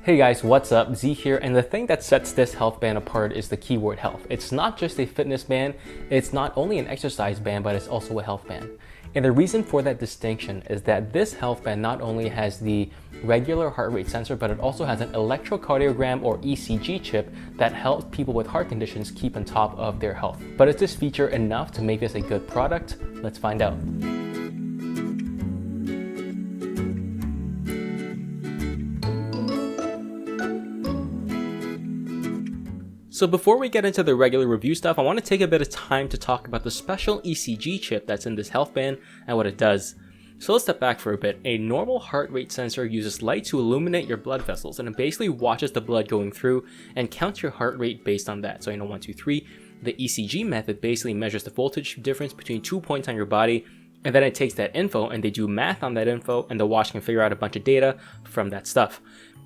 Hey guys, what's up? Z here, and the thing that sets this health band apart is the keyword health. It's not just a fitness band, it's not only an exercise band, but it's also a health band. And the reason for that distinction is that this health band not only has the regular heart rate sensor, but it also has an electrocardiogram or ECG chip that helps people with heart conditions keep on top of their health. But is this feature enough to make this a good product? Let's find out. So before we get into the regular review stuff, I want to take a bit of time to talk about the special ECG chip that's in this health band and what it does. So let's step back for a bit. A normal heart rate sensor uses light to illuminate your blood vessels, and it basically watches the blood going through and counts your heart rate based on that. So 1, 2, 3. The ECG method basically measures the voltage difference between 2 points on your body, and then it takes that info and they do math on that info, and the watch can figure out a bunch of data from that stuff.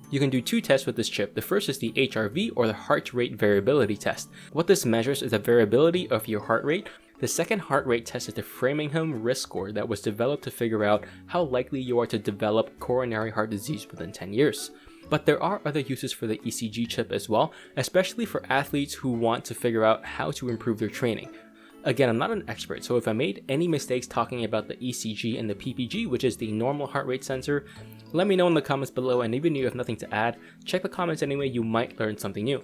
You can do 2 tests with this chip. The first is the HRV, or the heart rate variability test. What this measures is the variability of your heart rate. The second heart rate test is the Framingham risk score that was developed to figure out how likely you are to develop coronary heart disease within 10 years. But there are other uses for the ECG chip as well, especially for athletes who want to figure out how to improve their training. Again, I'm not an expert, so if I made any mistakes talking about the ECG and the PPG, which is the normal heart rate sensor, let me know in the comments below, and even if you have nothing to add, check the comments anyway, you might learn something new.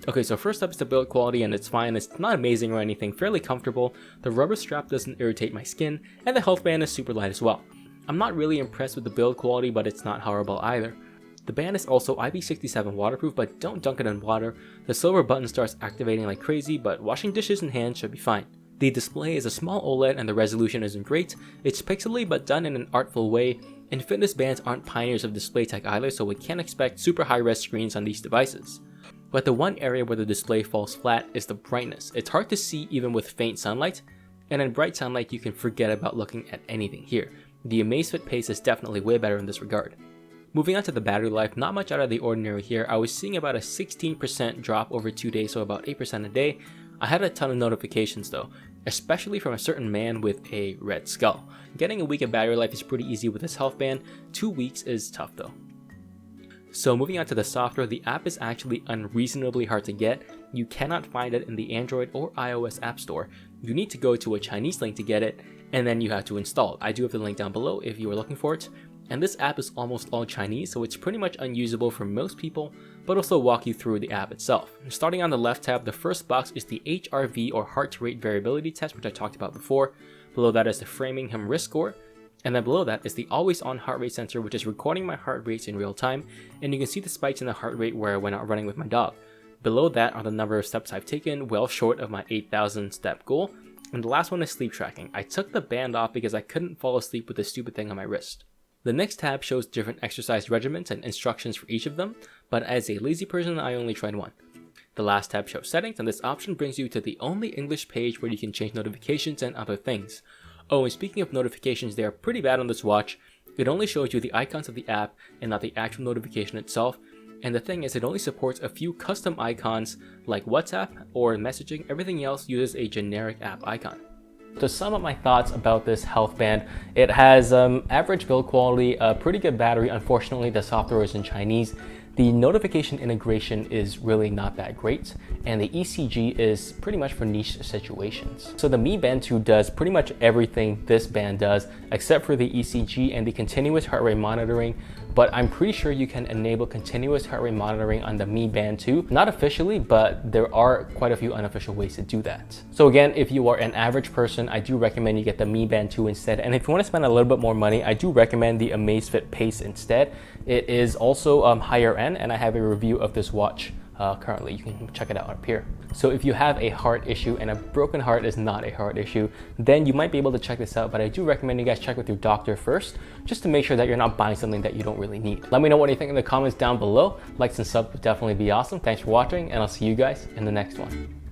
Okay, so first up is the build quality, and it's fine. It's not amazing or anything, fairly comfortable. The rubber strap doesn't irritate my skin, and the health band is super light as well. I'm not really impressed with the build quality, but it's not horrible either. The band is also IP67 waterproof, but don't dunk it in water. The silver button starts activating like crazy, but washing dishes in hand should be fine. The display is a small OLED and the resolution isn't great. It's pixely but done in an artful way, and fitness bands aren't pioneers of display tech either, so we can't expect super high-res screens on these devices. But the one area where the display falls flat is the brightness. It's hard to see even with faint sunlight, and in bright sunlight you can forget about looking at anything here. The Amazfit Pace is definitely way better in this regard. Moving on to the battery life, not much out of the ordinary here. I was seeing about a 16% drop over 2 days, so about 8% a day. I had a ton of notifications though, especially from a certain man with a red skull. Getting a week of battery life is pretty easy with this health band. 2 weeks is tough though. So moving on to the software, the app is actually unreasonably hard to get. You cannot find it in the Android or iOS app store. You need to go to a Chinese link to get it, and then you have to install it. I do have the link down below if you are looking for it. And this app is almost all Chinese, so it's pretty much unusable for most people, but also walk you through the app itself. Starting on the left tab, the first box is the HRV, or heart rate variability test, which I talked about before. Below that is the Framingham risk score, and then below that is the always on heart rate sensor, which is recording my heart rates in real time, and you can see the spikes in the heart rate where I went out running with my dog. Below that are the number of steps I've taken, well short of my 8,000 step goal, and the last one is sleep tracking. I took the band off because I couldn't fall asleep with this stupid thing on my wrist. The next tab shows different exercise regimens and instructions for each of them, but as a lazy person, I only tried one. The last tab shows settings, and this option brings you to the only English page where you can change notifications and other things. Oh, and speaking of notifications, they are pretty bad on this watch. It only shows you the icons of the app and not the actual notification itself. And the thing is, it only supports a few custom icons like WhatsApp or messaging. Everything else uses a generic app icon. To sum up my thoughts about this health band, it has average build quality, a pretty good battery. Unfortunately, the software is in Chinese. The notification integration is really not that great, and the ECG is pretty much for niche situations. So the Mi Band 2 does pretty much everything this band does, except for the ECG and the continuous heart rate monitoring, but I'm pretty sure you can enable continuous heart rate monitoring on the Mi Band 2. Not officially, but there are quite a few unofficial ways to do that. So again, if you are an average person, I do recommend you get the Mi Band 2 instead, and if you want to spend a little bit more money, I do recommend the Amazfit Pace instead. It is also higher end, and I have a review of this watch currently. You can check it out up here. So if you have a heart issue, and a broken heart is not a heart issue, then you might be able to check this out, but I do recommend you guys check with your doctor first, just to make sure that you're not buying something that you don't really need. Let me know what you think in the comments down below. Likes and subs would definitely be awesome. Thanks for watching, and I'll see you guys in the next one.